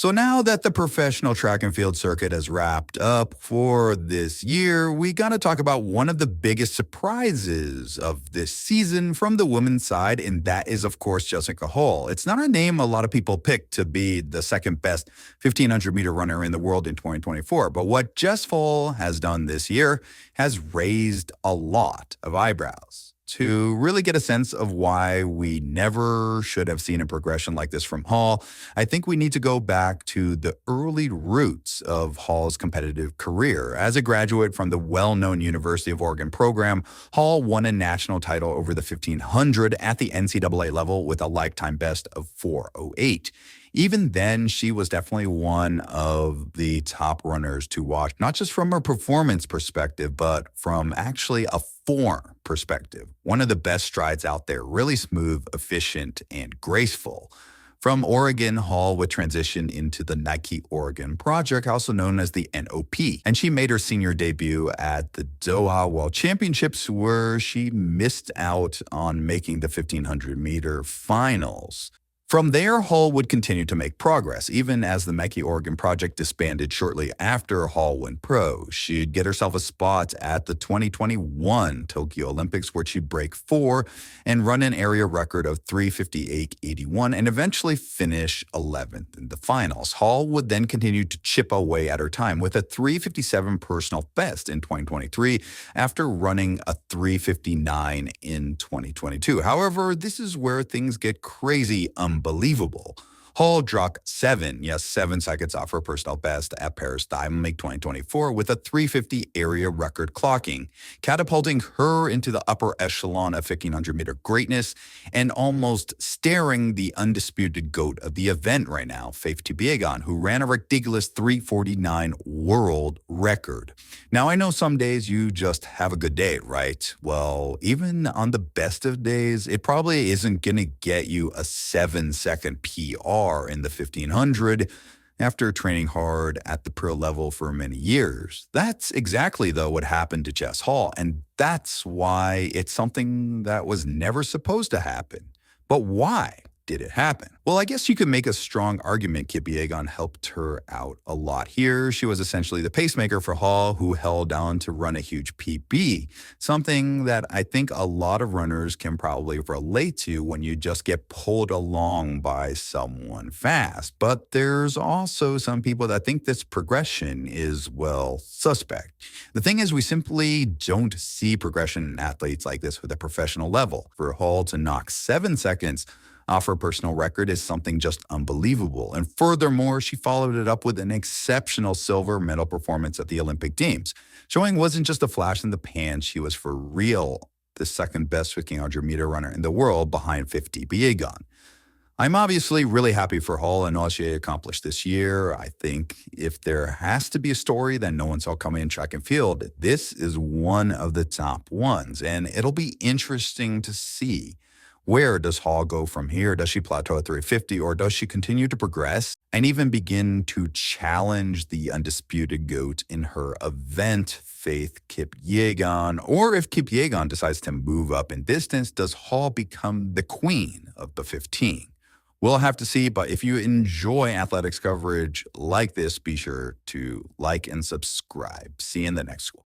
So now that the professional track and field circuit has wrapped up for this year, we got to talk about one of the biggest surprises of this season from the women's side, and that is, of course, Jessica Hull. It's not a name a lot of people pick to be the second best 1500-meter runner in the world in 2024, but what Jess Hull has done this year has raised a lot of eyebrows. To really get a sense of why we never should have seen a progression like this from Hall, I think we need to go back to the early roots of Hall's competitive career. As a graduate from the well-known University of Oregon program, Hall won a national title over the 1500 at the NCAA level with a lifetime best of 4:08. Even then, she was definitely one of the top runners to watch, not just from a performance perspective, but from actually a form perspective. One of the best strides out there, really smooth, efficient, and graceful. From Oregon, Hall would transition into the Nike Oregon Project, also known as the NOP, and she made her senior debut at the Doha World Championships, where she missed out on making the 1500-meter finals. From there, Hall would continue to make progress, even as the Nike Oregon Project disbanded shortly after Hall went pro. She'd get herself a spot at the 2021 Tokyo Olympics, where she'd break 4 and run an area record of 3:58.81 and eventually finish 11th in the finals. Hall would then continue to chip away at her time with a 3:57 personal best in 2023 after running a 3:59 in 2022. However, this is where things get crazy unbelievable. Hall dropped 7 seconds off her personal best at Paris Diamond League 2024 with a 3:50 area record clocking, catapulting her into the upper echelon of 1500-meter greatness and almost staring the undisputed GOAT of the event right now, Faith Kipyegon, who ran a ridiculous 3:49 world record. Now, I know some days you just have a good day, right? Well, even on the best of days, it probably isn't going to get you a 7-second PR in the 1500 after training hard at the pro level for many years. That's exactly, though, what happened to Jess Hall, and that's why it's something that was never supposed to happen. But why did it happen? Well, I guess you could make a strong argument Kipyegon helped her out a lot here. She was essentially the pacemaker for Hall, who held on to run a huge PB, something that I think a lot of runners can probably relate to when you just get pulled along by someone fast. But there's also some people that think this progression is, well, suspect. The thing is, we simply don't see progression in athletes like this with a professional level. For Hall to knock 7 seconds off her personal record is something just unbelievable. And furthermore, she followed it up with an exceptional silver medal performance at the Olympic Games, showing wasn't just a flash in the pan, she was for real the second best 1500-meter runner in the world behind Faith Kipyegon. I'm obviously really happy for Hall and all she accomplished this year. I think if there has to be a story that no one saw coming in track and field, this is one of the top ones. And it'll be interesting to see, where does Hall go from here? Does she plateau at 350, or does she continue to progress and even begin to challenge the undisputed GOAT in her event, Faith Kipyegon? Or if Kipyegon decides to move up in distance, does Hall become the queen of the 15? We'll have to see, but if you enjoy athletics coverage like this, be sure to like and subscribe. See you in the next one.